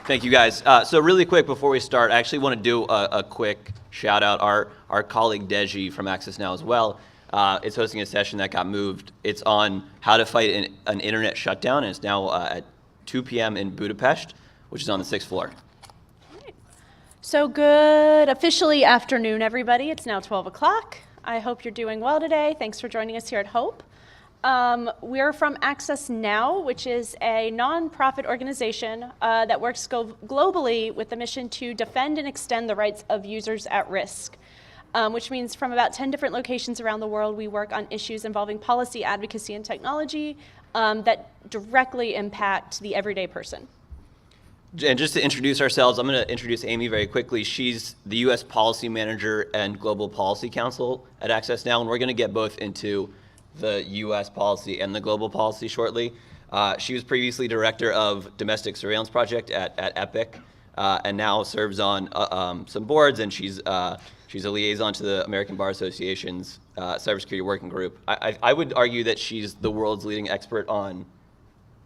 Thank you, guys. So really quick before we start, I actually want to do a quick shout out. Our colleague Deji from Access Now as well is hosting a session that got moved. It's on how to fight an internet shutdown, and it's now at 2 p.m. in Budapest, which is on the 6th floor. So good officially afternoon, everybody. It's now 12 o'clock. I hope you're doing well today. Thanks for joining us here at Hope. We're from Access Now, which is a nonprofit organization that works globally with the mission to defend and extend the rights of users at risk, which means from about 10 different locations around the world, we work on issues involving policy, advocacy, and technology that directly impact the everyday person. And just to introduce ourselves, I'm going to introduce Amy very quickly. She's the U.S. Policy Manager and Global Policy Counsel at Access Now, and we're going to get both into the U.S. policy and the global policy shortly. She was previously Director of Domestic Surveillance Project at Epic, and now serves on some boards, and she's a liaison to the American Bar Association's Cybersecurity Working Group. I would argue that she's the world's leading expert on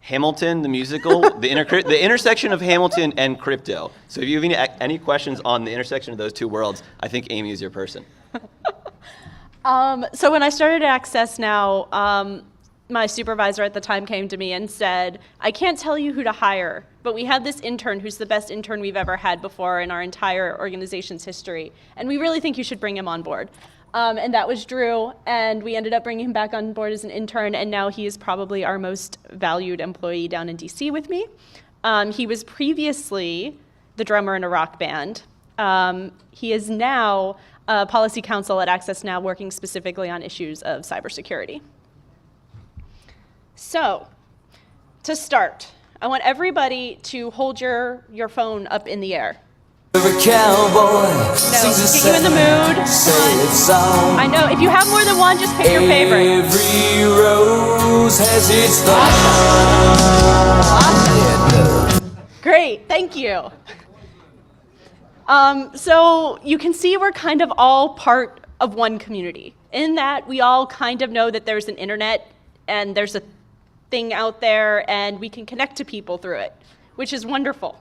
Hamilton, the musical, the intersection of Hamilton and crypto. So if you have any questions on the intersection of those two worlds, I think Amy is your person. So when I started Access Now, my supervisor at the time came to me and said, I can't tell you who to hire, but we have this intern who's the best intern we've ever had before in our entire organization's history, and we really think you should bring him on board. And that was Drew, and we ended up bringing him back on board as an intern, and now he is probably our most valued employee down in DC with me. He was previously the drummer in a rock band. He is now policy counsel at Access Now, working specifically on issues of cybersecurity. So, to start, I want everybody to hold your phone up in the air. Get you in the mood. I know, if you have more than one, just pick your favorite. Every rose has its Awesome. Great, thank you. So you can see we're kind of all part of one community, in that we all kind of know that there's an internet and there's a thing out there and we can connect to people through it, which is wonderful.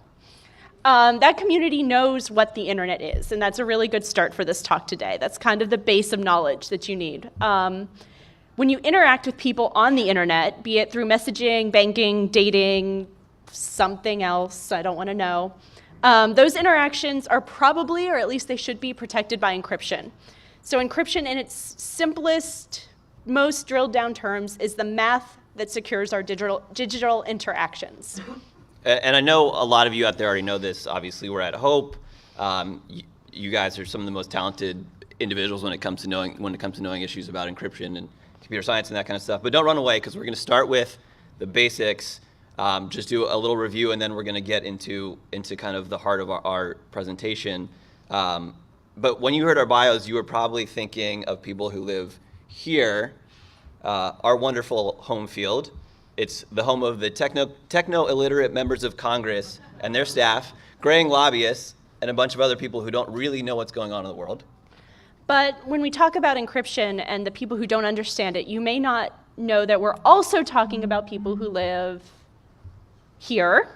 That community knows what the internet is, and that's a really good start for this talk today. That's kind of the base of knowledge that you need. When you interact with people on the internet, be it through messaging, banking, dating, something else, I don't want to know, those interactions are probably, or at least they should be, protected by encryption. So encryption in its simplest, most drilled down terms is the math that secures our digital interactions. And I know a lot of you out there already know this. Obviously, we're at Hope. You guys are some of the most talented individuals when it comes to knowing issues about encryption and computer science and that kind of stuff. But don't run away, because we're going to start with the basics. Just do a little review, and then we're going to get into kind of the heart of our presentation. But when you heard our bios, you were probably thinking of people who live here, our wonderful home field. It's the home of the techno-illiterate members of Congress and their staff, graying lobbyists, and a bunch of other people who don't really know what's going on in the world. But when we talk about encryption and the people who don't understand it, you may not know that we're also talking about people who live here,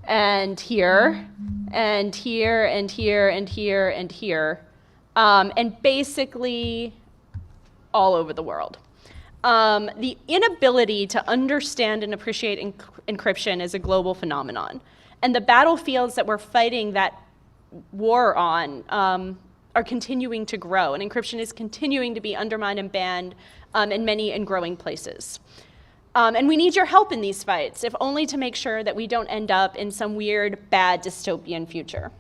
and here, and here, and here, and here, and here, and basically all over the world. The inability to understand and appreciate encryption is a global phenomenon. And the battlefields that we're fighting that war on are continuing to grow. And encryption is continuing to be undermined and banned in many and growing places. And we need your help in these fights, if only to make sure that we don't end up in some weird, bad dystopian future.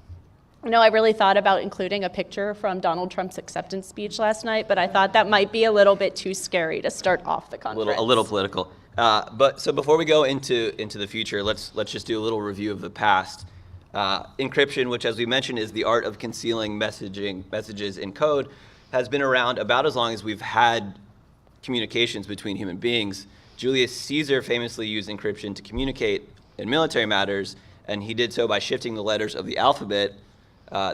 You know, I really thought about including a picture from Donald Trump's acceptance speech last night, but I thought that might be a little bit too scary to start off the conference. A little political. But so before we go into the future, let's just do a little review of the past. Encryption, which as we mentioned is the art of concealing messages in code, has been around about as long as we've had communications between human beings. Julius Caesar famously used encryption to communicate in military matters, and he did so by shifting the letters of the alphabet.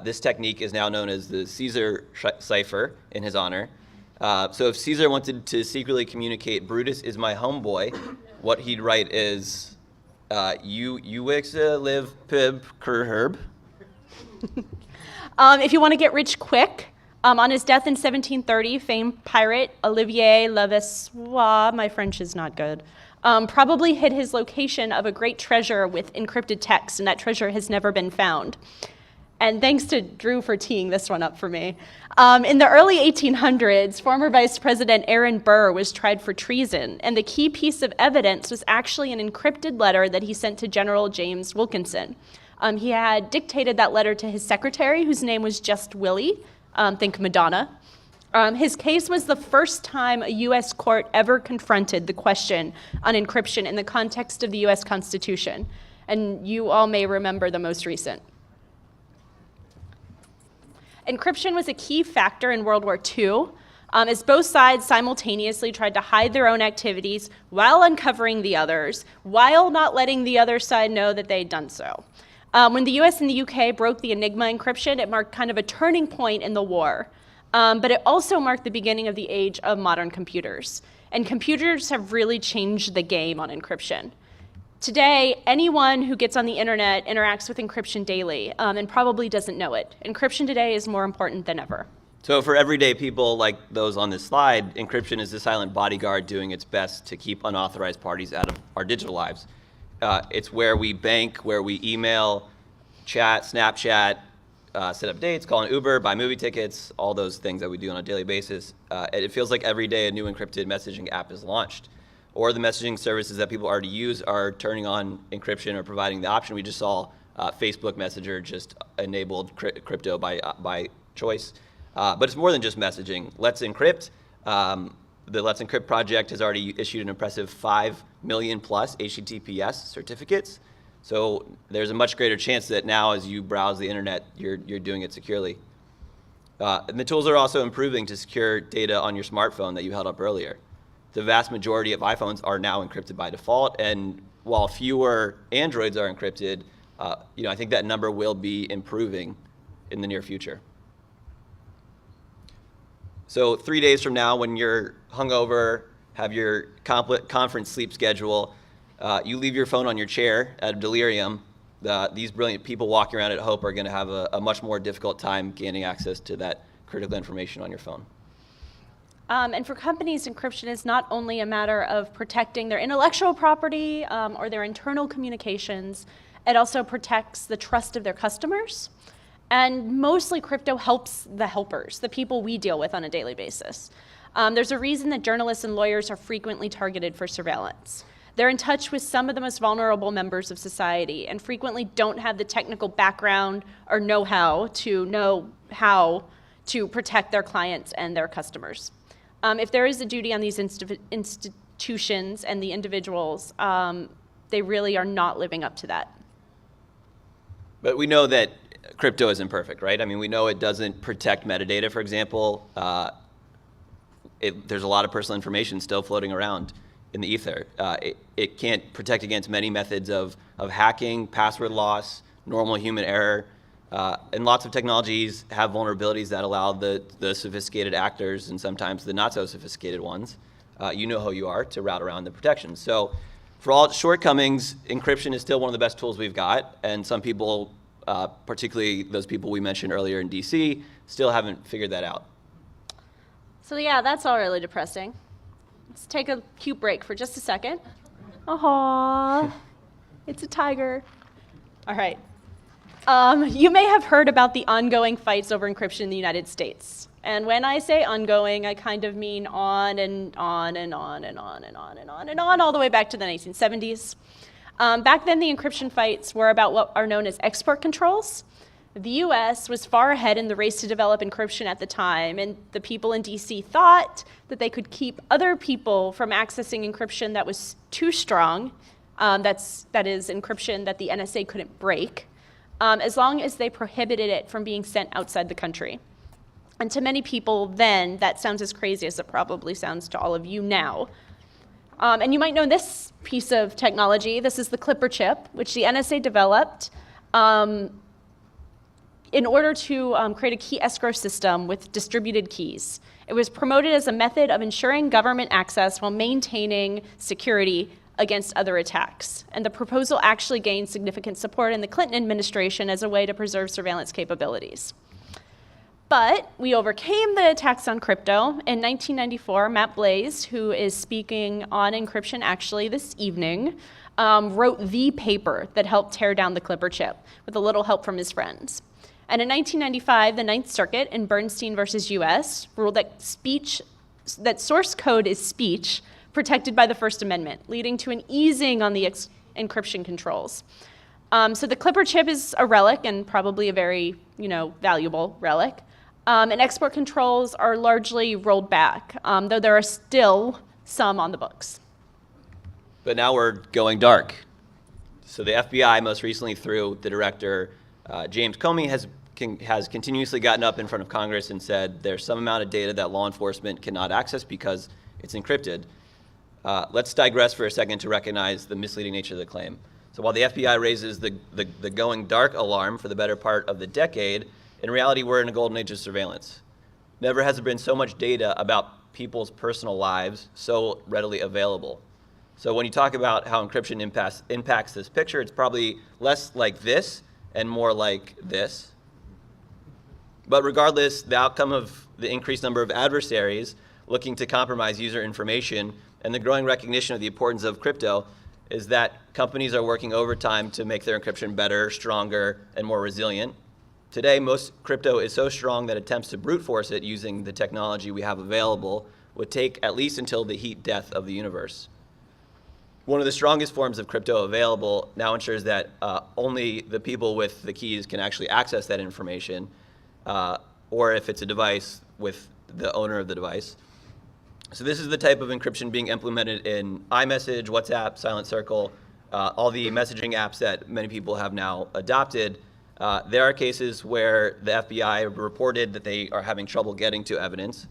This technique is now known as the Caesar cipher in his honor. So if Caesar wanted to secretly communicate, Brutus is my homeboy, what he'd write is You wix live pib herb. If you want to get rich quick, on his death in 1730, famed pirate Olivier Levasseur, my French is not good, probably hid his location of a great treasure with encrypted text, and that treasure has never been found. And thanks to Drew for teeing this one up for me. In the early 1800s, former Vice President Aaron Burr was tried for treason, and the key piece of evidence was actually an encrypted letter that he sent to General James Wilkinson. He had dictated that letter to his secretary, whose name was Just Willie, think Madonna. His case was the first time a U.S. court ever confronted the question on encryption in the context of the U.S. Constitution, and you all may remember the most recent. Encryption was a key factor in World War II, as both sides simultaneously tried to hide their own activities while uncovering the others, while not letting the other side know that they'd done so. When the US and the UK broke the Enigma encryption, it marked kind of a turning point in the war. But it also marked the beginning of the age of modern computers. And computers have really changed the game on encryption. Today, anyone who gets on the internet interacts with encryption daily and probably doesn't know it. Encryption today is more important than ever. So for everyday people like those on this slide, encryption is the silent bodyguard doing its best to keep unauthorized parties out of our digital lives. It's where we bank, where we email, chat, Snapchat, set up dates, call an Uber, buy movie tickets, all those things that we do on a daily basis. It feels like every day a new encrypted messaging app is launched. Or the messaging services that people already use are turning on encryption or providing the option. We just saw Facebook Messenger just enabled crypto by choice. But it's more than just messaging. Let's Encrypt. The Let's Encrypt project has already issued an impressive 5 million plus HTTPS certificates. So there's a much greater chance that now as you browse the internet, you're doing it securely. And the tools are also improving to secure data on your smartphone that you held up earlier. The vast majority of iPhones are now encrypted by default, and while fewer Androids are encrypted, I think that number will be improving in the near future. So 3 days from now, when you're hungover, have your conference sleep schedule, you leave your phone on your chair at a delirium, these brilliant people walking around at Hope are going to have a much more difficult time gaining access to that critical information on your phone. And for companies, encryption is not only a matter of protecting their intellectual property or their internal communications, it also protects the trust of their customers. And mostly crypto helps the helpers, the people we deal with on a daily basis. There's a reason that journalists and lawyers are frequently targeted for surveillance. They're in touch with some of the most vulnerable members of society and frequently don't have the technical background or know-how to protect their clients and their customers. If there is a duty on these institutions and the individuals, they really are not living up to that. But we know that crypto isn't perfect, right? I mean, we know it doesn't protect metadata, for example. There's a lot of personal information still floating around in the ether. It can't protect against many methods of hacking, password loss, normal human error. And lots of technologies have vulnerabilities that allow the sophisticated actors and sometimes the not so sophisticated ones, you know who you are, to route around the protections. So for all its shortcomings, encryption is still one of the best tools we've got, and some people, particularly those people we mentioned earlier in DC, still haven't figured that out. So yeah, that's all really depressing. Let's take a cute break for just a second. Aww, it's a tiger. All right. You may have heard about the ongoing fights over encryption in the United States. And when I say ongoing, I kind of mean on and on and on and on and on and on and on, all the way back to the 1970s. Back then, the encryption fights were about what are known as export controls. The US was far ahead in the race to develop encryption at the time, and the people in DC thought that they could keep other people from accessing encryption that was too strong, that is encryption that the NSA couldn't break, as long as they prohibited it from being sent outside the country. And to many people then, that sounds as crazy as it probably sounds to all of you now. And you might know this piece of technology. This is the Clipper chip, which the NSA developed in order to create a key escrow system with distributed keys. It was promoted as a method of ensuring government access while maintaining security against other attacks. And the proposal actually gained significant support in the Clinton administration as a way to preserve surveillance capabilities. But we overcame the attacks on crypto. In 1994, Matt Blaze, who is speaking on encryption actually this evening, wrote the paper that helped tear down the Clipper chip with a little help from his friends. And in 1995, the Ninth Circuit in Bernstein versus US ruled that source code is speech protected by the First Amendment, leading to an easing on the encryption controls. So the Clipper chip is a relic and probably a very, valuable relic. And export controls are largely rolled back, though there are still some on the books. But now we're going dark. So the FBI most recently, through the director, James Comey, has continuously gotten up in front of Congress and said there's some amount of data that law enforcement cannot access because it's encrypted. Let's digress for a second to recognize the misleading nature of the claim. So while the FBI raises the going dark alarm for the better part of the decade, in reality, we're in a golden age of surveillance. Never has there been so much data about people's personal lives so readily available. So when you talk about how encryption impacts this picture, it's probably less like this and more like this. But regardless, the outcome of the increased number of adversaries looking to compromise user information and the growing recognition of the importance of crypto is that companies are working overtime to make their encryption better, stronger, and more resilient. Today, most crypto is so strong that attempts to brute force it using the technology we have available would take at least until the heat death of the universe. One of the strongest forms of crypto available now ensures that only the people with the keys can actually access that information, or if it's a device, with the owner of the device. So this is the type of encryption being implemented in iMessage, WhatsApp, Silent Circle, all the messaging apps that many people have now adopted. There are cases where the FBI reported that they are having trouble getting to evidence.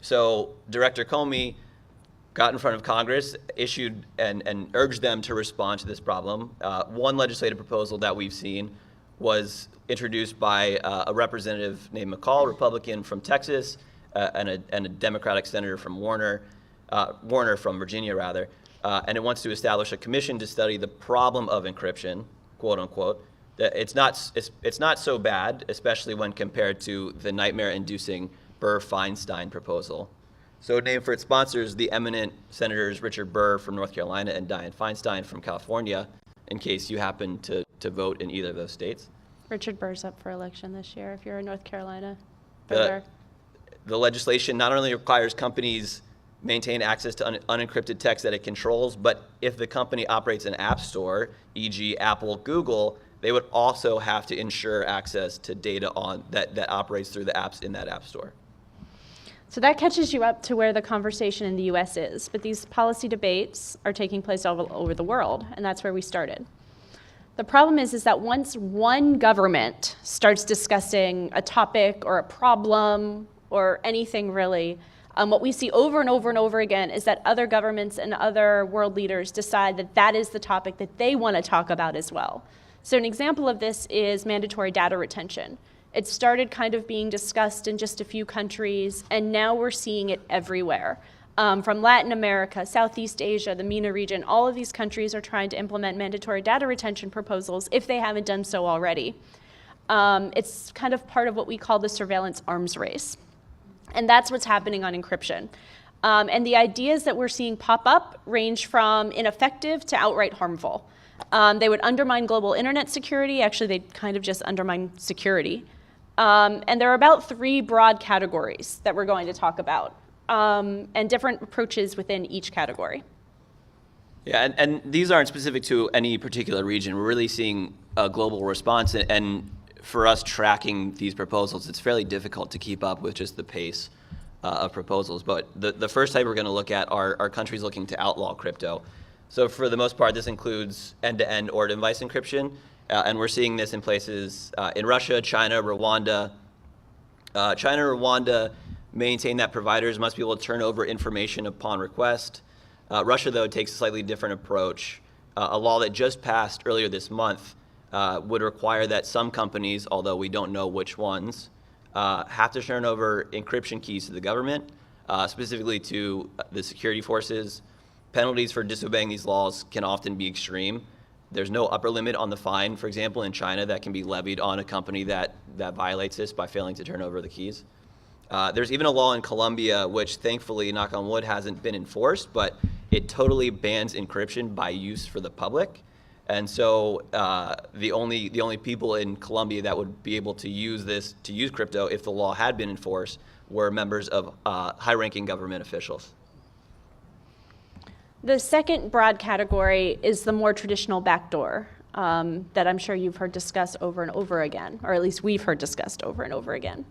So Director Comey got in front of Congress, issued and urged them to respond to this problem. One legislative proposal that we've seen was introduced by a representative named McCall, Republican from Texas, and a Democratic senator from Warner from Virginia, rather. And it wants to establish a commission to study the problem of encryption, quote unquote. It's not so bad, especially when compared to the nightmare-inducing Burr-Feinstein proposal. So named for its sponsors, the eminent Senators Richard Burr from North Carolina and Dianne Feinstein from California, in case you happen to vote in either of those states. Richard Burr's up for election this year if you're in North Carolina. The legislation not only requires companies maintain access to unencrypted text that it controls, but if the company operates an app store, e.g. Apple, Google, they would also have to ensure access to data that operates through the apps in that app store. So that catches you up to where the conversation in the US is, but these policy debates are taking place all over the world, and that's where we started. The problem is that once one government starts discussing a topic or a problem or anything really, what we see over and over and over again is that other governments and other world leaders decide that that is the topic that they want to talk about as well. So an example of this is mandatory data retention. It started kind of being discussed in just a few countries, and now we're seeing it everywhere. From Latin America, Southeast Asia, the MENA region, all of these countries are trying to implement mandatory data retention proposals if they haven't done so already. It's kind of part of what we call the surveillance arms race. And that's what's happening on encryption. And the ideas that we're seeing pop up range from ineffective to outright harmful. They would undermine global internet security. Actually, they'd kind of just undermine security. And there are about 3 broad categories that we're going to talk about, and different approaches within each category. Yeah, and these aren't specific to any particular region. We're really seeing a global response, and for us tracking these proposals, it's fairly difficult to keep up with just the pace of proposals. But the first type we're going to look at are countries looking to outlaw crypto. So for the most part, this includes end-to-end or device encryption, and we're seeing this in places in Russia, China, Rwanda. China and Rwanda maintain that providers must be able to turn over information upon request. Russia, though, takes a slightly different approach. A law that just passed earlier this month would require that some companies, although we don't know which ones, have to turn over encryption keys to the government, specifically to the security forces. penalties for disobeying these laws can often be extreme. There's no upper limit on the fine, for example, in China that can be levied on a company that violates this by failing to turn over the keys. There's even a law in Colombia, which thankfully, knock on wood, hasn't been enforced, but it totally bans encryption by use for the public. And so the only people in Colombia that would be able to use crypto if the law had been enforced were members of high-ranking government officials. The second broad category is the more traditional backdoor that I'm sure you've heard discussed over and over again, or at least we've heard discussed over and over again.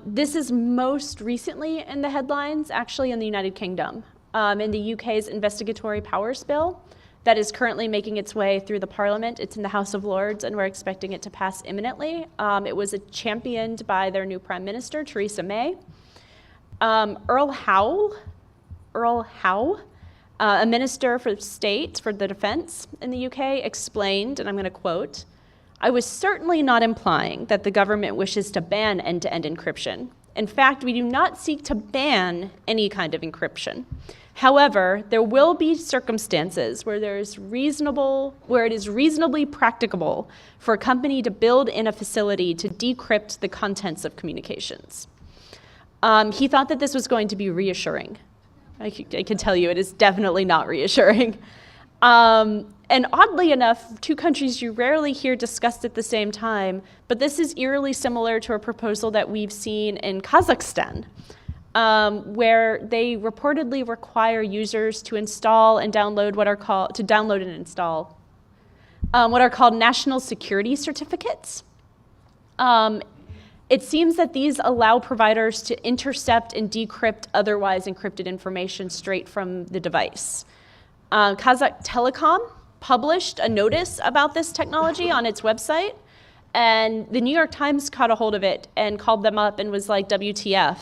This is most recently in the headlines, actually in the United Kingdom, in the UK's investigatory powers bill that is currently making its way through the Parliament. It's in the House of Lords, and we're expecting it to pass imminently. It was championed by their new Prime Minister, Theresa May. Earl Howe, a minister for state for the defense in the UK, explained, and I'm going to quote, "I was certainly not implying that the government wishes to ban end-to-end encryption. In fact, we do not seek to ban any kind of encryption. However, there will be circumstances where it is reasonably practicable for a company to build in a facility to decrypt the contents of communications." He thought that this was going to be reassuring. I can tell you it is definitely not reassuring. And oddly enough, two countries you rarely hear discussed at the same time, but this is eerily similar to a proposal that we've seen in Kazakhstan, where they reportedly require users to install and download what are called national security certificates. It seems that these allow providers to intercept and decrypt otherwise encrypted information straight from the device. Kazakh Telecom published a notice about this technology on its website, and the New York Times caught a hold of it and called them up and was like, WTF.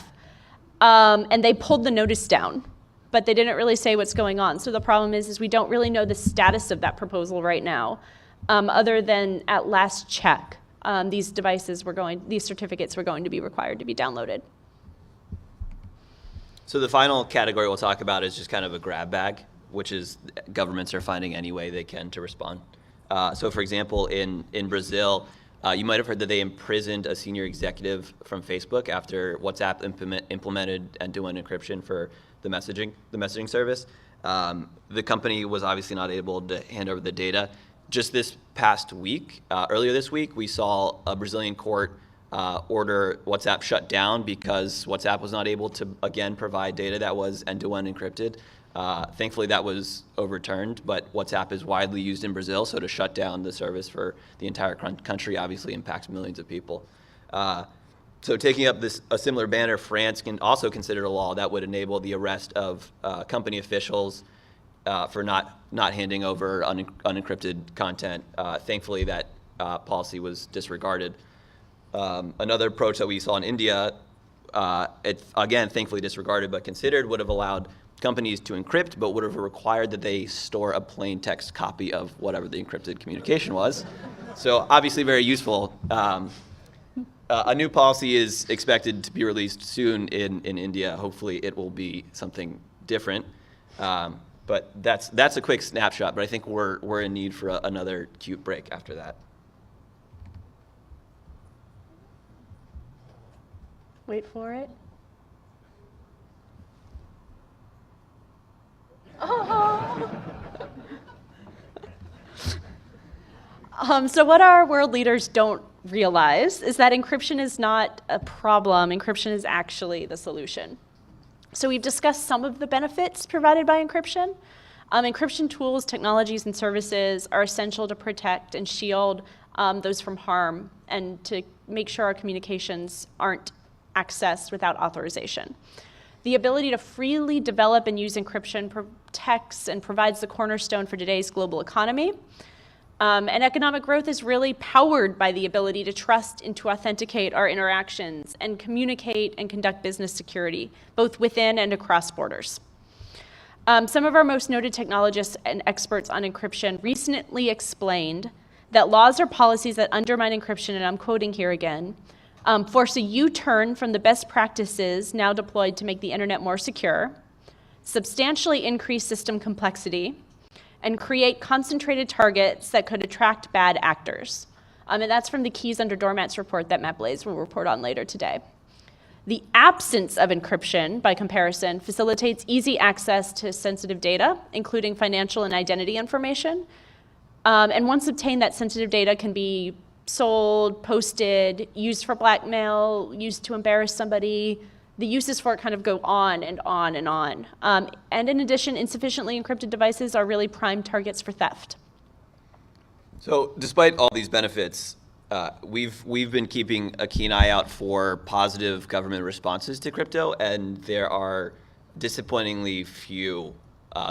And they pulled the notice down, but they didn't really say what's going on. So the problem is we don't really know the status of that proposal right now, other than at last check. These certificates were going to be required to be downloaded. So the final category we'll talk about is just kind of a grab bag, which is governments are finding any way they can to respond. So for example, in Brazil, you might have heard that they imprisoned a senior executive from Facebook after WhatsApp implemented end-to-end encryption for the messaging service. The company was obviously not able to hand over the data. Just this past week, earlier this week, we saw a Brazilian court order WhatsApp shut down because WhatsApp was not able to, again, provide data that was end-to-end encrypted. Thankfully, that was overturned, but WhatsApp is widely used in Brazil, so to shut down the service for the entire country obviously impacts millions of people. So taking up a similar banner, France can also consider a law that would enable the arrest of company officials for not handing over unencrypted content. Thankfully, that policy was disregarded. Another approach that we saw in India, it again, thankfully disregarded but considered, would have allowed companies to encrypt, but would have required that they store a plain text copy of whatever the encrypted communication was. So obviously very useful. A new policy is expected to be released soon in India. Hopefully it will be something different. But that's a quick snapshot, but I think we're in need for another cute break after that. Wait for it. So what our world leaders don't realize is that encryption is not a problem. Encryption is actually the solution. So we've discussed some of the benefits provided by encryption. Encryption tools, technologies, and services are essential to protect and shield those from harm and to make sure our communications aren't accessed without authorization. The ability to freely develop and use encryption protects and provides the cornerstone for today's global economy. And economic growth is really powered by the ability to trust and to authenticate our interactions and communicate and conduct business security, both within and across borders. Some of our most noted technologists and experts on encryption recently explained that laws or policies that undermine encryption, and I'm quoting here again, force a U-turn from the best practices now deployed to make the internet more secure. substantially increase system complexity, and create concentrated targets that could attract bad actors. And that's from the Keys Under Doormats report that Matt Blaze will report on later today. The absence of encryption, by comparison, facilitates easy access to sensitive data, including financial and identity information. And once obtained, that sensitive data can be sold, posted, used for blackmail, used to embarrass somebody. The uses for it kind of go on and on and on. And in addition, insufficiently encrypted devices are really prime targets for theft. So despite all these benefits, we've been keeping a keen eye out for positive government responses to crypto, and there are disappointingly few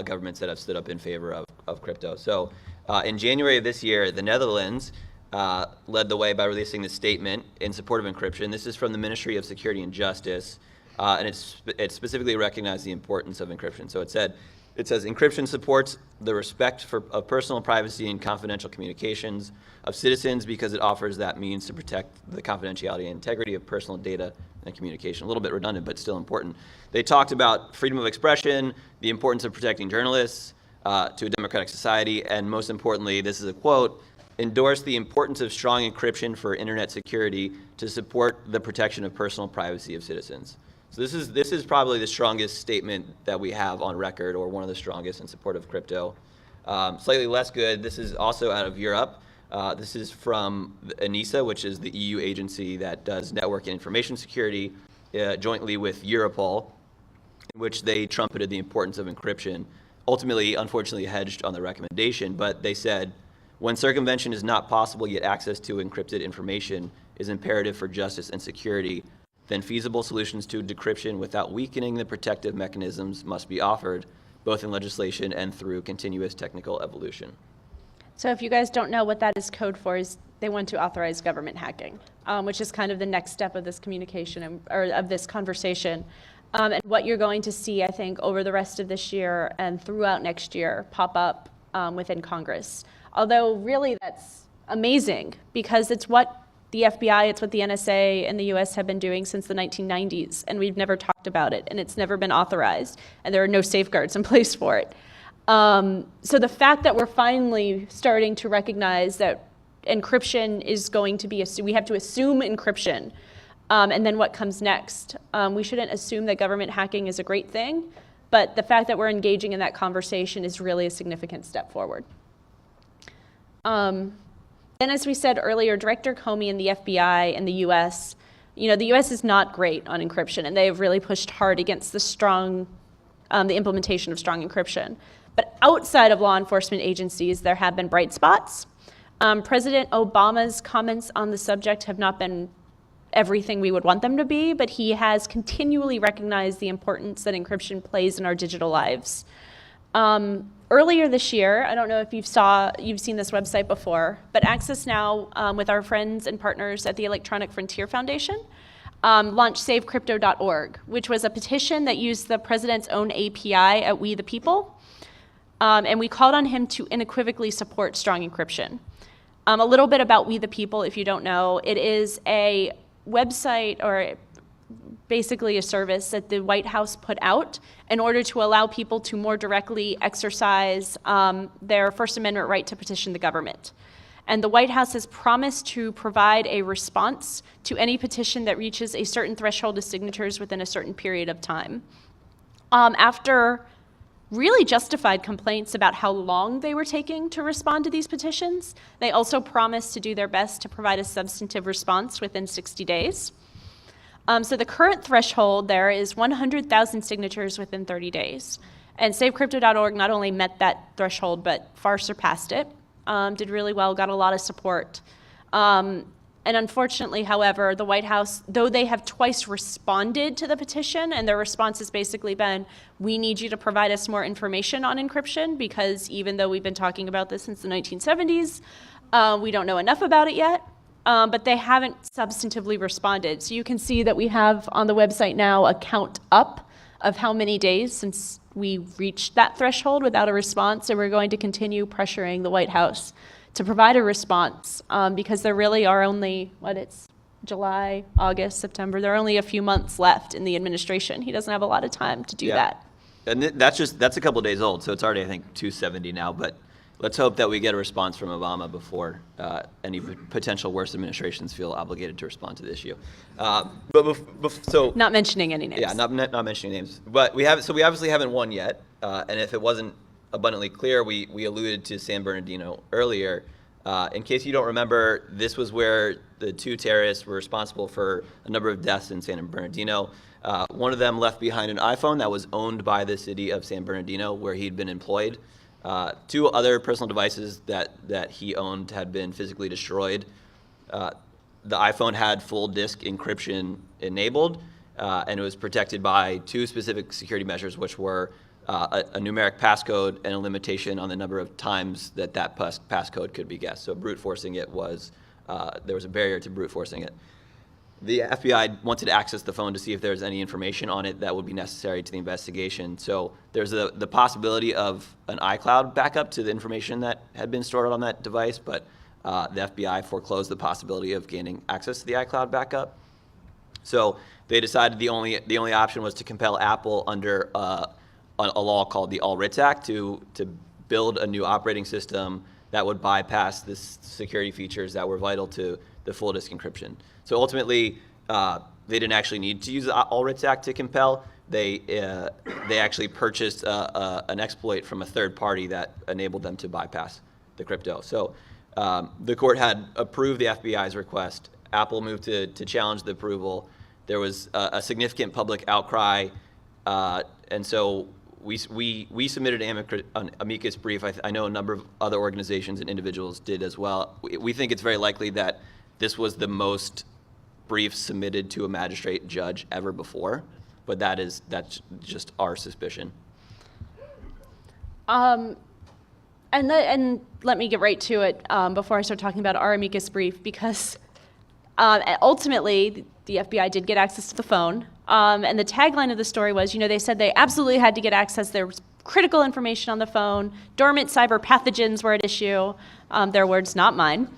governments that have stood up in favor of crypto. So in January of this year, the Netherlands led the way by releasing this statement in support of encryption. This is from the Ministry of Security and Justice, and it specifically recognized the importance of encryption. So it says encryption supports the respect of personal privacy and confidential communications of citizens because it offers that means to protect the confidentiality and integrity of personal data and communication. A little bit redundant, but still important. They talked about freedom of expression, the importance of protecting journalists to a democratic society, and most importantly, this is a quote, endorse the importance of strong encryption for internet security to support the protection of personal privacy of citizens. So this is probably the strongest statement that we have on record, or one of the strongest in support of crypto. Slightly less good, this is also out of Europe. This is from ENISA, which is the EU agency that does network and information security, jointly with Europol, in which they trumpeted the importance of encryption, ultimately, unfortunately, hedged on the recommendation, but they said, when circumvention is not possible, yet access to encrypted information is imperative for justice and security, then feasible solutions to decryption without weakening the protective mechanisms must be offered, both in legislation and through continuous technical evolution. So if you guys don't know what that is code for, is they want to authorize government hacking, which is kind of the next step of this communication, or of this conversation. And what you're going to see, I think, over the rest of this year and throughout next year pop up within Congress. Although really that's amazing, because it's what the FBI, it's what the NSA and the US have been doing since the 1990s, and we've never talked about it, and it's never been authorized, and there are no safeguards in place for it. So the fact that we're finally starting to recognize that encryption is going to be, we have to assume encryption, and then what comes next. We shouldn't assume that government hacking is a great thing, but the fact that we're engaging in that conversation is really a significant step forward. Then, as we said earlier, Director Comey and the FBI and the US, the US is not great on encryption, and they have really pushed hard against the implementation of strong encryption. But outside of law enforcement agencies, there have been bright spots. President Obama's comments on the subject have not been everything we would want them to be, but he has continually recognized the importance that encryption plays in our digital lives. Earlier this year, I don't know if you've seen this website before, but Access Now, with our friends and partners at the Electronic Frontier Foundation, launched SaveCrypto.org, which was a petition that used the president's own API at We the People, and we called on him to unequivocally support strong encryption. A little bit about We the People, if you don't know, it is a website, or basically a service that the White House put out in order to allow people to more directly exercise their First Amendment right to petition the government. And the White House has promised to provide a response to any petition that reaches a certain threshold of signatures within a certain period of time. After really justified complaints about how long they were taking to respond to these petitions, they also promised to do their best to provide a substantive response within 60 days. So the current threshold there is 100,000 signatures within 30 days. And SaveCrypto.org not only met that threshold, but far surpassed it, did really well, got a lot of support. And unfortunately, however, the White House, though they have twice responded to the petition, and their response has basically been, we need you to provide us more information on encryption, because even though we've been talking about this since the 1970s, we don't know enough about it yet. But they haven't substantively responded. So you can see that we have on the website now a count up of how many days since we reached that threshold without a response, and we're going to continue pressuring the White House to provide a response, because there really are only, it's July, August, September, there are only a few months left in the administration. He doesn't have a lot of time to do that. And that's a couple days old, so it's already, I think, 270 now. But let's hope that we get a response from Obama before any potential worse administrations feel obligated to respond to the issue. So Not mentioning any names. yeah, not mentioning names, but we obviously haven't won yet. And if it wasn't abundantly clear, we alluded to San Bernardino earlier. In case you don't remember, this was where the two terrorists were responsible for a number of deaths in San Bernardino. One of them left behind an iPhone that was owned by the city of San Bernardino, where he'd been employed. Two other personal devices that he owned had been physically destroyed. The iPhone had full disk encryption enabled, and it was protected by two specific security measures, which were a numeric passcode and a limitation on the number of times that passcode could be guessed. So brute forcing it was, there was a barrier to brute forcing it. The FBI wanted to access the phone to see if there was any information on it that would be necessary to the investigation. So there's the possibility of an iCloud backup to the information that had been stored on that device, but the FBI foreclosed the possibility of gaining access to the iCloud backup. So they decided the only option was to compel Apple under a law called the All Writs Act to build a new operating system that would bypass the security features that were vital to the full disk encryption. So ultimately, they didn't actually need to use the All Writs Act to compel. They actually purchased an exploit from a third party that enabled them to bypass the crypto. So the court had approved the FBI's request. Apple moved to challenge the approval. There was a significant public outcry, and so we submitted an amicus brief. I know a number of other organizations and individuals did as well. We think it's very likely that this was the most briefs submitted to a magistrate judge ever before, but that's just our suspicion. And let me get right to it before I start talking about our amicus brief, because ultimately the FBI did get access to the phone. And the tagline of the story was, they said they absolutely had to get access. There was critical information on the phone. Dormant cyber pathogens were at issue. Their words, not mine.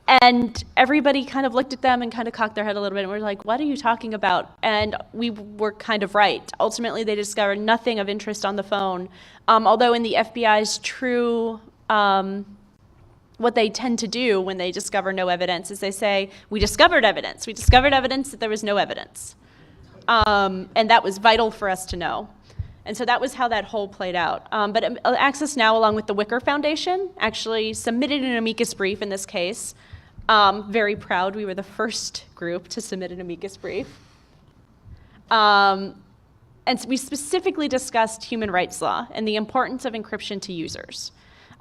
And everybody kind of looked at them and kind of cocked their head a little bit and were like, what are you talking about? And we were kind of right. Ultimately, they discovered nothing of interest on the phone. Although in the FBI's true, what they tend to do when they discover no evidence is they say, we discovered evidence. We discovered evidence that there was no evidence. And that was vital for us to know. And so that was how that whole played out. But Access Now, along with the Wicker Foundation, actually submitted an amicus brief in this case. Very proud, we were the first group to submit an amicus brief. And so we specifically discussed human rights law and the importance of encryption to users.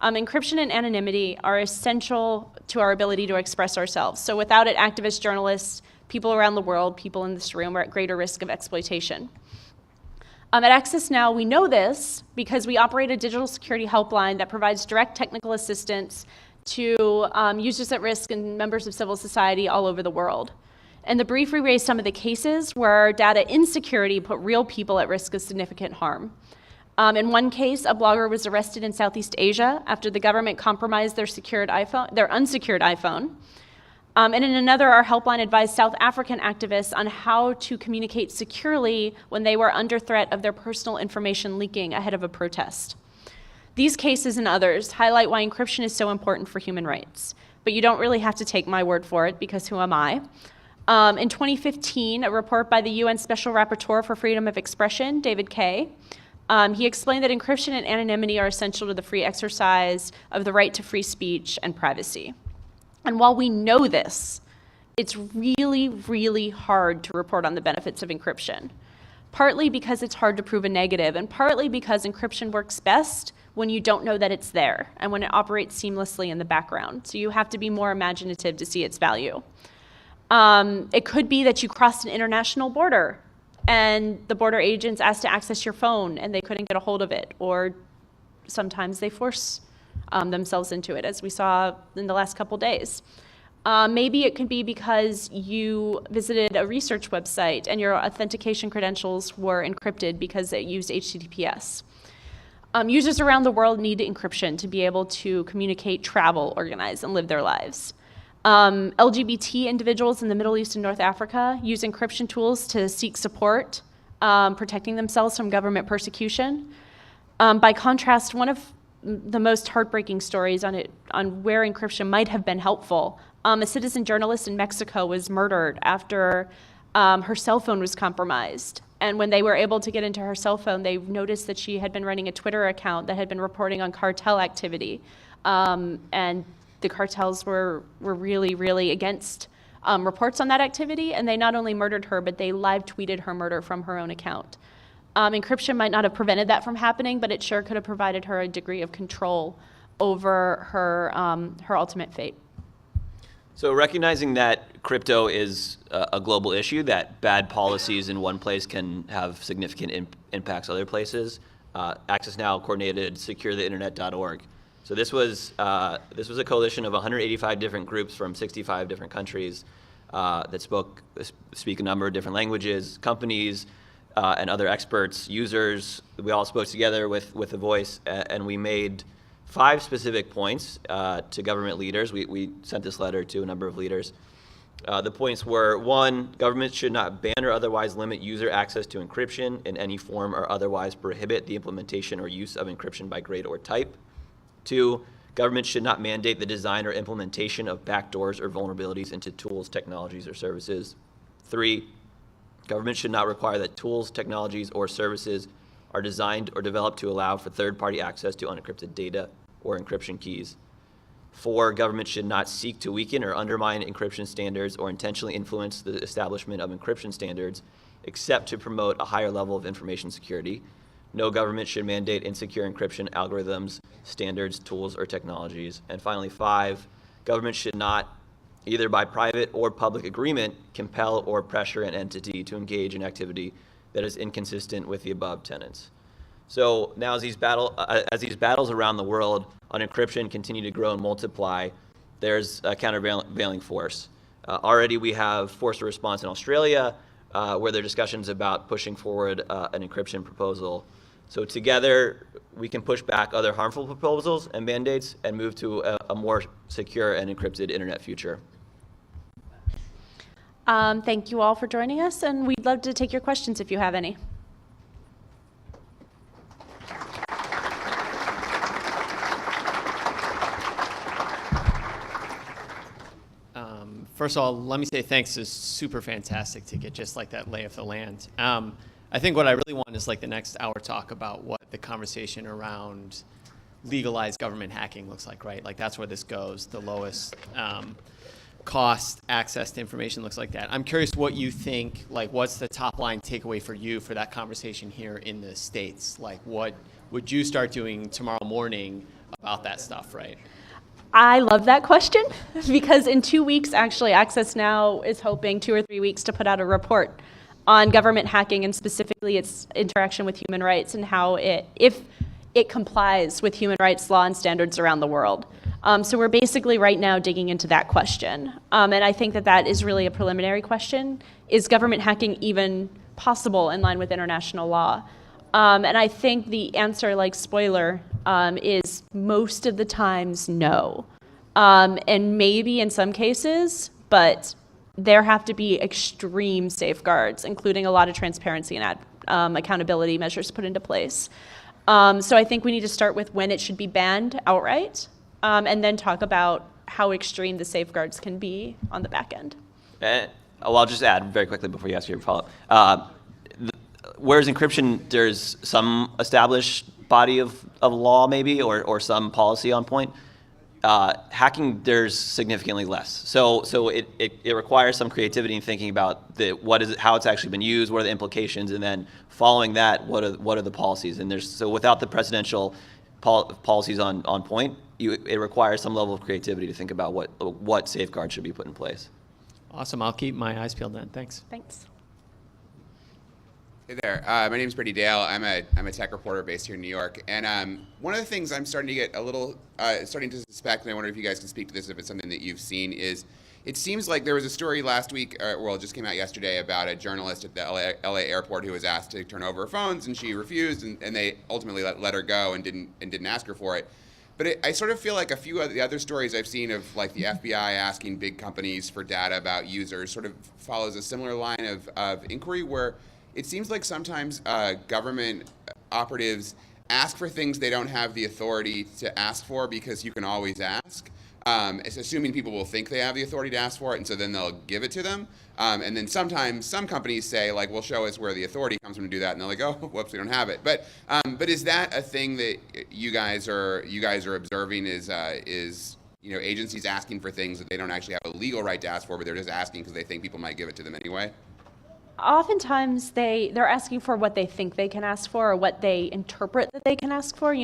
Encryption and anonymity are essential to our ability to express ourselves. So without it, activists, journalists, people around the world, people in this room are at greater risk of exploitation. At Access Now, we know this because we operate a digital security helpline that provides direct technical assistance to users at risk and members of civil society all over the world. In the brief, we raised some of the cases where data insecurity put real people at risk of significant harm. In one case, a blogger was arrested in Southeast Asia after the government compromised their unsecured iPhone. And in another, our helpline advised South African activists on how to communicate securely when they were under threat of their personal information leaking ahead of a protest. These cases and others highlight why encryption is so important for human rights. But you don't really have to take my word for it, because who am I? In 2015, a report by the UN Special Rapporteur for Freedom of Expression, David Kay, he explained that encryption and anonymity are essential to the free exercise of the right to free speech and privacy. And while we know this, it's really, really hard to report on the benefits of encryption, partly because it's hard to prove a negative, and partly because encryption works best when you don't know that it's there and when it operates seamlessly in the background. So you have to be more imaginative to see its value. It could be that you crossed an international border and the border agents asked to access your phone and they couldn't get a hold of it, or sometimes they force themselves into it, as we saw in the last couple days. Maybe it could be because you visited a research website and your authentication credentials were encrypted because it used HTTPS. Users around the world need encryption to be able to communicate, travel, organize, and live their lives. LGBT individuals in the Middle East and North Africa use encryption tools to seek support protecting themselves from government persecution. By contrast, one of the most heartbreaking stories on where encryption might have been helpful, a citizen journalist in Mexico was murdered after her cell phone was compromised. And when they were able to get into her cell phone, they noticed that she had been running a Twitter account that had been reporting on cartel activity. And the cartels were really, really against reports on that activity. And they not only murdered her, but they live tweeted her murder from her own account. Encryption might not have prevented that from happening, but it sure could have provided her a degree of control over her ultimate fate. So recognizing that crypto is a global issue, that bad policies in one place can have significant impacts other places, Access Now coordinated securetheinternet.org. So this was a coalition of 185 different groups from 65 different countries that speak a number of different languages, companies, and other experts, users. We all spoke together with a voice, and we made 5 specific points to government leaders. We sent this letter to a number of leaders. The points were: 1, governments should not ban or otherwise limit user access to encryption in any form or otherwise prohibit the implementation or use of encryption by grade or type. 2, governments should not mandate the design or implementation of backdoors or vulnerabilities into tools, technologies, or services. 3, government should not require that tools, technologies, or services are designed or developed to allow for third-party access to unencrypted data or encryption keys. 4, government should not seek to weaken or undermine encryption standards or intentionally influence the establishment of encryption standards, except to promote a higher level of information security. No government should mandate insecure encryption algorithms, standards, tools, or technologies. And finally, 5, government should not, either by private or public agreement, compel or pressure an entity to engage in activity that is inconsistent with the above tenets. So now as these battles around the world on encryption continue to grow and multiply, there's a countervailing force. Already we have forced a response in Australia, where there are discussions about pushing forward an encryption proposal. So together we can push back other harmful proposals and mandates and move to a more secure and encrypted internet future. Thank you all for joining us, and we'd love to take your questions if you have any. First of all, let me say thanks. It's super fantastic to get just like that lay of the land. I think what I really want is like the next hour talk about what the conversation around legalized government hacking looks like, right? Like that's where this goes, the lowest cost access to information looks like that. I'm curious what you think, like what's the top line takeaway for you for that conversation here in the States? Like what would you start doing tomorrow morning about that stuff, right? I love that question because in 2 weeks, actually, Access Now is hoping 2 or 3 weeks to put out a report on government hacking and specifically its interaction with human rights and how if it complies with human rights law and standards around the world. So we're basically right now digging into that question. And I think that is really a preliminary question. Is government hacking even possible in line with international law? And I think the answer, like spoiler, is most of the times no. And maybe in some cases, but there have to be extreme safeguards, including a lot of transparency and accountability measures put into place. So I think we need to start with when it should be banned outright, and then talk about how extreme the safeguards can be on the back end. Well, I'll just add very quickly before you ask your follow-up. Whereas encryption, there's some established body of law maybe, or some policy on point. Hacking, there's significantly less. So it requires some creativity in thinking about how it's actually been used, what are the implications, and then following that, what are the policies? And so without the presidential policies on point, it requires some level of creativity to think about what safeguards should be put in place. Awesome. I'll keep my eyes peeled then. Thanks. Thanks. Hey there, my name is Brady Dale. I'm a tech reporter based here in New York, and one of the things I'm starting to get starting to suspect, and I wonder if you guys can speak to this if it's something that you've seen, is it seems like there was a story last week, well, it just came out yesterday, about a journalist at the LA airport who was asked to turn over her phones, and she refused, and they ultimately let her go and didn't ask her for it. But I sort of feel like a few of the other stories I've seen of like the FBI asking big companies for data about users sort of follows a similar line of inquiry where it seems like sometimes government operatives ask for things they don't have the authority to ask for because you can always ask. It's assuming people will think they have the authority to ask for it, and so then they'll give it to them. And then sometimes some companies say, like, well, show us where the authority comes from to do that, and they're like, oh, whoops, we don't have it. But is that a thing that you guys are observing? Is agencies asking for things that they don't actually have a legal right to ask for, but they're just asking because they think people might give it to them anyway? Oftentimes they're asking for what they think they can ask for or what they interpret that they can ask for.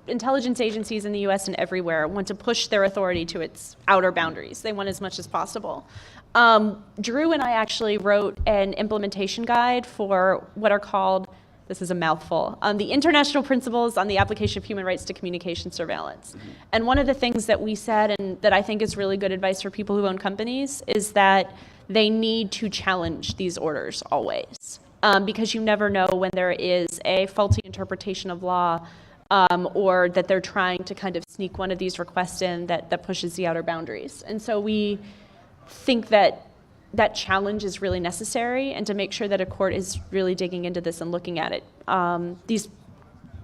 Intelligence agencies in the US and everywhere want to push their authority to its outer boundaries. They want as much as possible. Drew and I actually wrote an implementation guide for what are called, this is a mouthful, the International Principles on the Application of Human Rights to Communication Surveillance. And one of the things that we said, and that I think is really good advice for people who own companies, is that they need to challenge these orders always, because you never know when there is a faulty interpretation of law, or that they're trying to kind of sneak one of these requests in that pushes the outer boundaries. And so we think that challenge is really necessary, and to make sure that a court is really digging into this and looking at it. These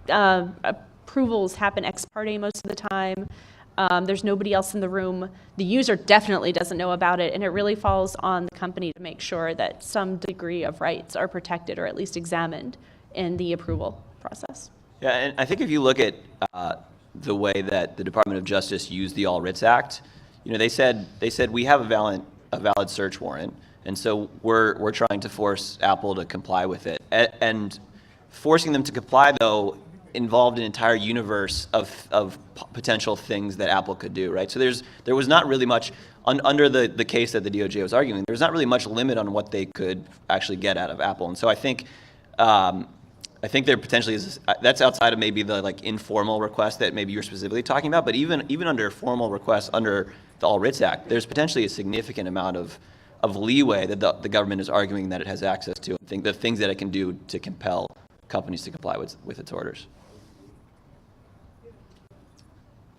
approvals happen ex parte most of the time. There's nobody else in the room. The user definitely doesn't know about it, and it really falls on the company to make sure that some degree of rights are protected or at least examined in the approval process. Yeah, and I think if you look at the way that the Department of Justice used the All Writs Act, they said we have a valid search warrant, and so we're trying to force Apple to comply with it. And forcing them to comply, though, involved an entire universe of potential things that Apple could do, right? So there was not really much, under the case that the DOJ was arguing, there's not really much limit on what they could actually get out of Apple. And so I think there potentially is, that's outside of maybe the informal request that maybe you're specifically talking about, but even under formal requests under the All Writs Act, there's potentially a significant amount of leeway that the government is arguing that it has access to, and the things that it can do to compel companies to comply with its orders.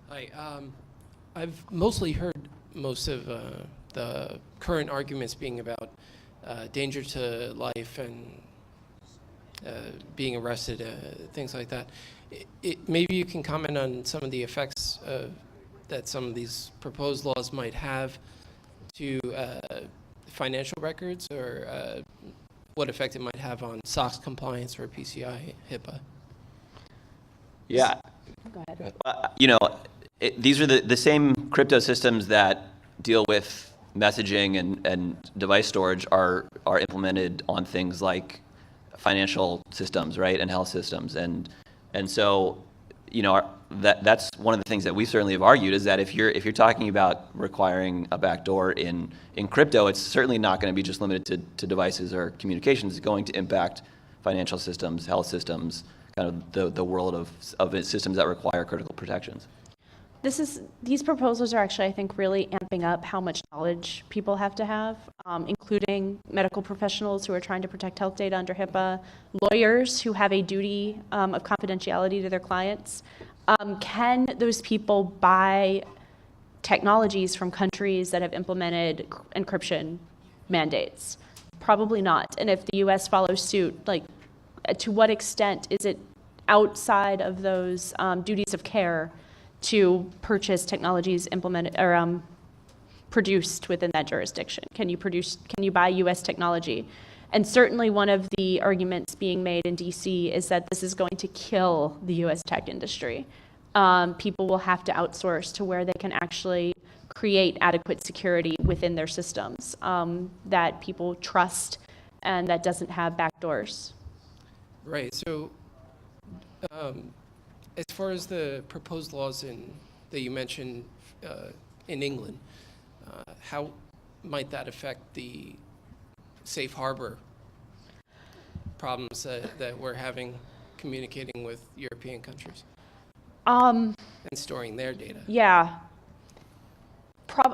Hi, I've mostly heard most of the current arguments being about danger to life and being arrested, things like that. Maybe you can comment on some of the effects that some of these proposed laws might have to financial records, or what effect it might have on SOX compliance or PCI HIPAA. Go ahead. These are the same crypto systems that deal with messaging and device storage are implemented on things like financial systems, right, and health systems, and so that's one of the things that we certainly have argued, is that if you're talking about requiring a backdoor in crypto, it's certainly not going to be just limited to devices or communications. It's going to impact financial systems, health systems, kind of the world of systems that require critical protections. These proposals are actually, I think, really amping up how much knowledge people have to have, including medical professionals who are trying to protect health data under HIPAA, lawyers who have a duty of confidentiality to their clients. Can those people buy technologies from countries that have implemented encryption mandates? Probably not. And if the US follows suit, to what extent is it outside of those duties of care to purchase technologies implemented or produced within that jurisdiction? Can you buy US technology? And certainly one of the arguments being made in DC is that this is going to kill the US tech industry. People will have to outsource to where they can actually create adequate security within their systems that people trust and that doesn't have backdoors. Right. So, as far as the proposed laws that you mentioned in England, how might that affect the safe harbor problems that we're having communicating with European countries and storing their data? Yeah.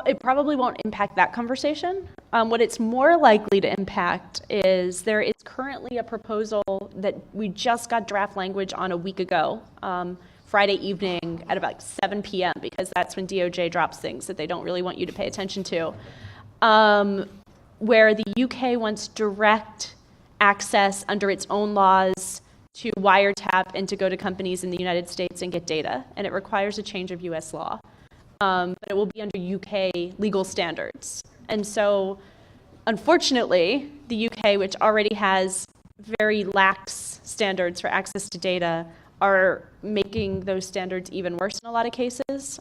It probably won't impact that conversation. What it's more likely to impact is there is currently a proposal that we just got draft language on a week ago, Friday evening at about 7 p.m., because that's when DOJ drops things that they don't really want you to pay attention to, where the UK wants direct access under its own laws to wiretap and to go to companies in the United States and get data, and it requires a change of US law. But it will be under UK legal standards. And so, unfortunately, the UK, which already has very lax standards for access to data, are making those standards even worse in a lot of cases.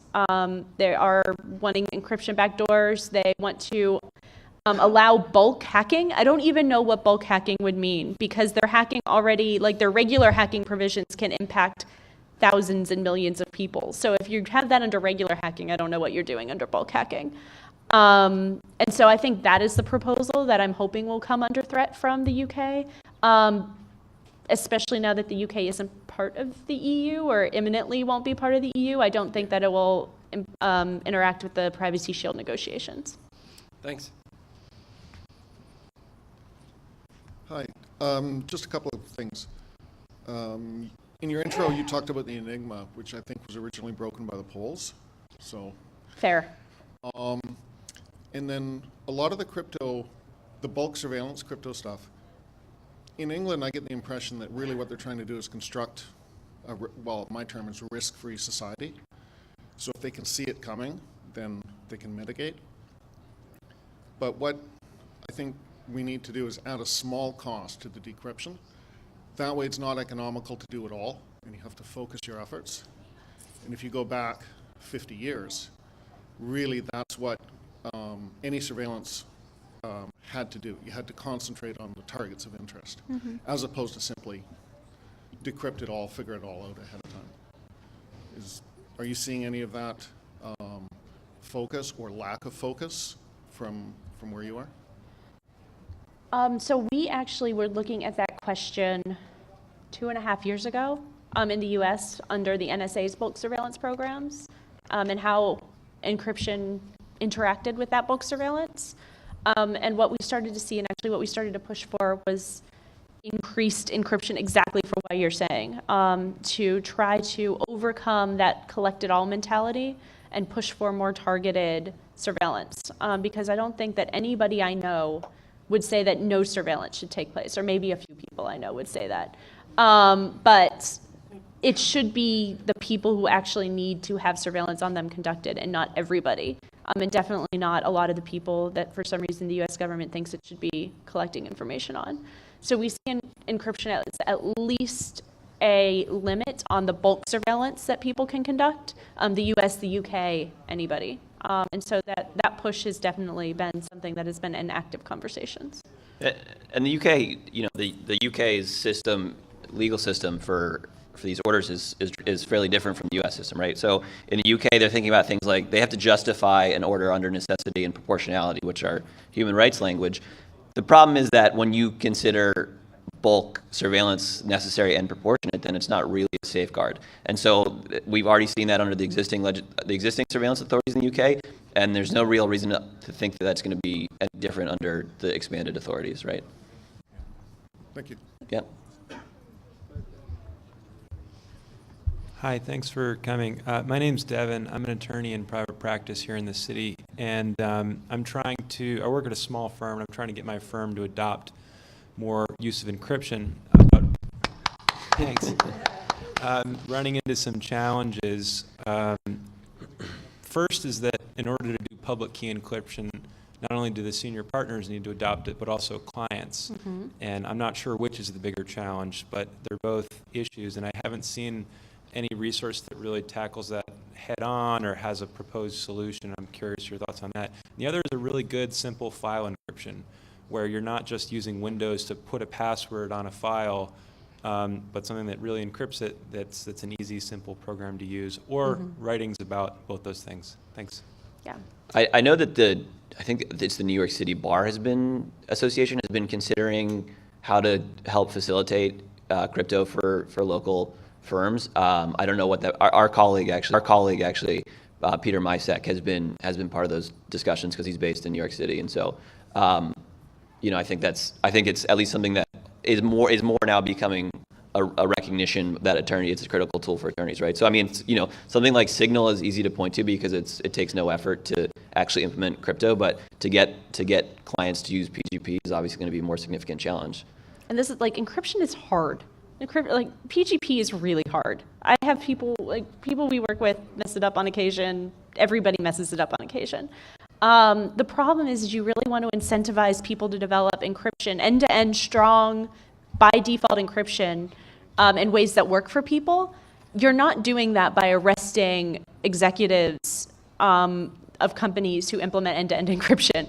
They are wanting encryption backdoors. They want to allow bulk hacking. I don't even know what bulk hacking would mean, because their hacking already, like their regular hacking provisions can impact thousands and millions of people. So if you have that under regular hacking, I don't know what you're doing under bulk hacking. And so I think that is the proposal that I'm hoping will come under threat from the UK, especially now that the UK isn't part of the EU or imminently won't be part of the EU. I don't think that it will interact with the Privacy Shield negotiations. Thanks. Hi, just a couple of things. In your intro, you talked about the Enigma, which I think was originally broken by the Poles. So, Fair. and then a lot of the bulk surveillance crypto stuff. In England, I get the impression that really what they're trying to do is construct, well, my term is risk-free society. So if they can see it coming, then they can mitigate. But what I think we need to do is add a small cost to the decryption. That way it's not economical to do it all, and you have to focus your efforts. And if you go back 50 years, really that's what any surveillance had to do. You had to concentrate on the targets of interest, as opposed to simply decrypt it all, figure it all out ahead of time. Are you seeing any of that focus or lack of focus from where you are? So we actually were looking at that question 2.5 years ago in the US under the NSA's bulk surveillance programs, and how encryption interacted with that bulk surveillance. And what we started to see, and actually what we started to push for, was increased encryption, exactly for what you're saying, to try to overcome that collect it all mentality and push for more targeted surveillance. Because I don't think that anybody I know would say that no surveillance should take place, or maybe a few people I know would say that. But it should be the people who actually need to have surveillance on them conducted, and not everybody. And definitely not a lot of the people that for some reason the US government thinks it should be collecting information on. So we see encryption as at least a limit on the bulk surveillance that people can conduct, the US, the UK, anybody. And so that push has definitely been something that has been in active conversations. And the UK, the UK's system, legal system for these orders is fairly different from the US system, right? So in the UK, they're thinking about things like they have to justify an order under necessity and proportionality, which are human rights language. The problem is that when you consider bulk surveillance necessary and proportionate, then it's not really a safeguard. And so we've already seen that under the existing surveillance authorities in the UK, and there's no real reason to think that that's going to be any different under the expanded authorities, right? Thank you. Yeah. Hi, thanks for coming. My name's Devin. I'm an attorney in private practice here in the city, and I work at a small firm, and I'm trying to get my firm to adopt more use of encryption. Thanks. Running into some challenges. First is that in order to do public key encryption, not only do the senior partners need to adopt it, but also clients. And I'm not sure which is the bigger challenge, but they're both issues, and I haven't seen any resource that really tackles that head on or has a proposed solution. I'm curious your thoughts on that. And the other is a really good, simple file encryption, where you're not just using Windows to put a password on a file, but something that really encrypts it, that's an easy, simple program to use, or writings about both those things. Thanks. Yeah. I know that I think it's the New York City Bar Association has been considering how to help facilitate crypto for local firms. I don't know what that. Our colleague actually, Peter Mysek has been part of those discussions because he's based in New York City, and so I think it's at least something that is more now becoming a recognition that it's a critical tool for attorneys, right? So I mean, something like Signal is easy to point to because it takes no effort to actually implement crypto, but to get clients to use PGP is obviously going to be a more significant challenge. and this is like, encryption is hard. Like PGP is really hard. I have people we work with mess it up on occasion. Everybody messes it up on occasion. The problem is you really want to incentivize people to develop encryption, end-to-end strong, by default encryption in ways that work for people. You're not doing that by arresting executives of companies who implement end-to-end encryption.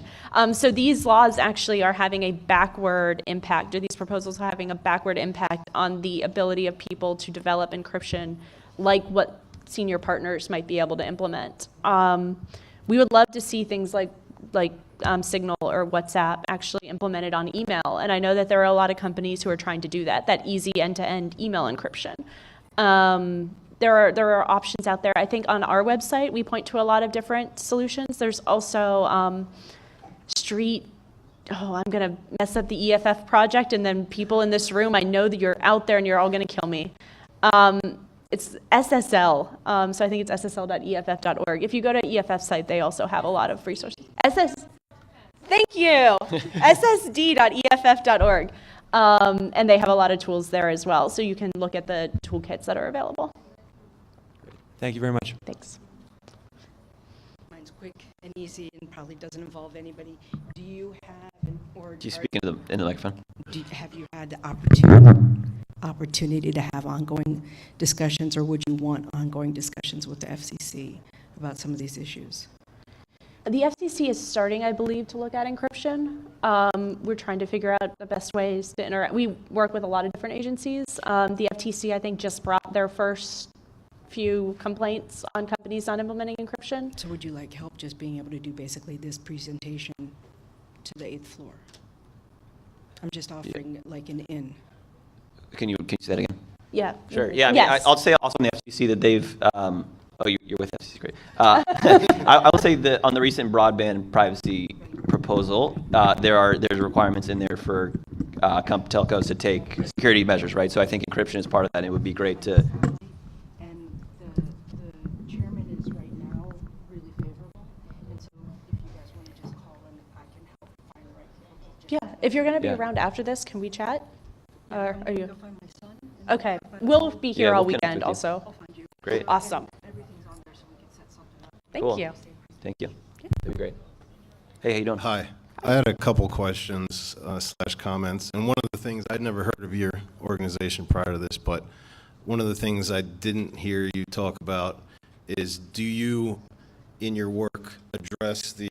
So these laws actually are having a backward impact, or these proposals are having a backward impact on the ability of people to develop encryption like what senior partners might be able to implement. We would love to see things like Signal or WhatsApp actually implemented on email. And I know that there are a lot of companies who are trying to do that easy end-to-end email encryption. There are options out there. I think on our website, we point to a lot of different solutions. There's also I'm going to mess up the EFF project, and then people in this room, I know that you're out there and you're all going to kill me. It's SSL, so I think it's ssl.eff.org. If you go to EFF site, they also have a lot of resources. Thank you, ssd.eff.org. And they have a lot of tools there as well, so you can look at the toolkits that are available. Thank you very much. Thanks. Mine's quick and easy and probably doesn't involve anybody. Do you have, Do you speak into the microphone? have you had the opportunity to have ongoing discussions, or would you want ongoing discussions with the FCC about some of these issues? The FCC is starting, I believe, to look at encryption. We're trying to figure out the best ways to interact. We work with a lot of different agencies. The FTC, I think, just brought their first few complaints on companies not implementing encryption. So would you like help just being able to do basically this presentation to the 8th floor? I'm just offering like an in. Can you say that again? Yeah. Sure. Yeah. I mean, Yes. I'll say also on the FCC that they've. You're with FCC, great. I will say that on the recent broadband privacy proposal, there's requirements in there for telcos to take security measures, right? So I think encryption is part of that. And it would be great to. And the chairman is right now really favorable, and so if you guys want to just call in, I can help find the right people. Yeah. If you're going to be Yeah. around after this, can we chat? Or are you? Go find my son. Okay. We'll be here Yeah, all we'll connect weekend with you. also. I'll find you. Great. Awesome. Everything's on there, so we can set something up. Thank Cool. you. Thank you. That'd be great. Hey, how you doing? Hi. I had a couple questions slash comments, and one of the things, I'd never heard of your organization prior to this, but one of the things I didn't hear you talk about is, do you, in your work, address the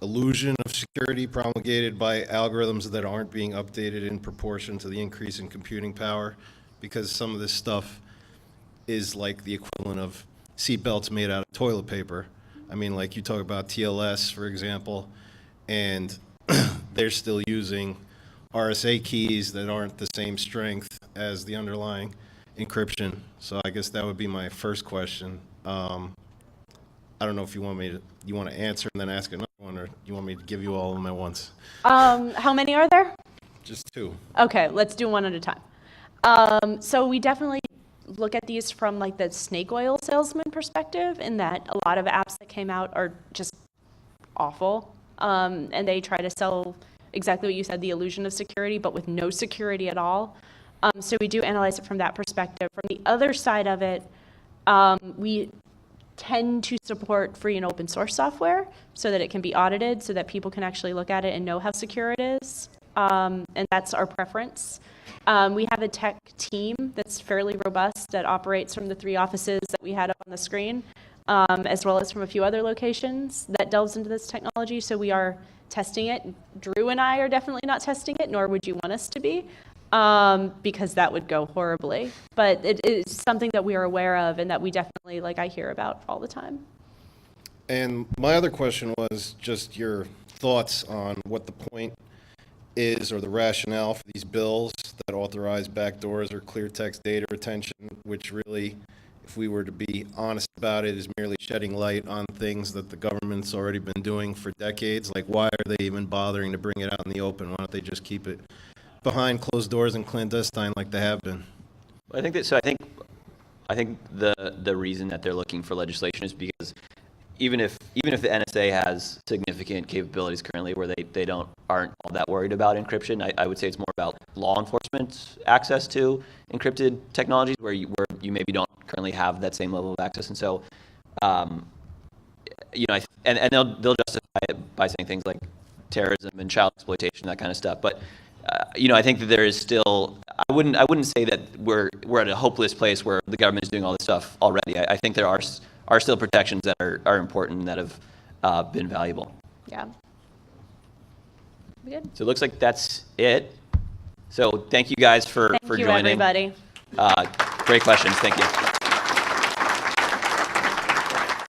illusion of security promulgated by algorithms that aren't being updated in proportion to the increase in computing power? Because some of this stuff is like the equivalent of seatbelts made out of toilet paper. I mean, like you talk about TLS, for example, and they're still using RSA keys that aren't the same strength as the underlying encryption. So I guess that would be my first question. I don't know if you want to answer and then ask another one, or you want me to give you all of them at once? How many are there? Just two. Okay, let's do one at a time. So we definitely look at these from like the snake oil salesman perspective, in that a lot of apps that came out are just awful. And they try to sell exactly what you said, the illusion of security, but with no security at all. So we do analyze it from that perspective. From the other side of it, we tend to support free and open source software so that it can be audited, so that people can actually look at it and know how secure it is. And that's our preference. We have a tech team that's fairly robust that operates from the 3 offices that we had up on the screen, as well as from a few other locations that delves into this technology. So we are testing it. Drew and I are definitely not testing it, nor would you want us to be, because that would go horribly. But it is something that we are aware of and that we definitely, I hear about all the time. And my other question was just your thoughts on what the point is, or the rationale for these bills that authorize backdoors or clear text data retention, which really, if we were to be honest about it, is merely shedding light on things that the government's already been doing for decades. Like, why are they even bothering to bring it out in the open? Why don't they just keep it behind closed doors and clandestine like they have been? I think the reason that they're looking for legislation is because even if the NSA has significant capabilities currently where they aren't all that worried about encryption, I would say it's more about law enforcement's access to encrypted technologies where you maybe don't currently have that same level of access. And so, you know, and they'll justify it by saying things like terrorism and child exploitation, that kind of stuff. But you know, I think that there is still. I wouldn't say that we're at a hopeless place where the government is doing all this stuff already. I think there are still protections that are important and that have been valuable. Yeah. We good? So it looks like that's it. So thank you guys for Thank you, joining. everybody. Great questions. Thank you.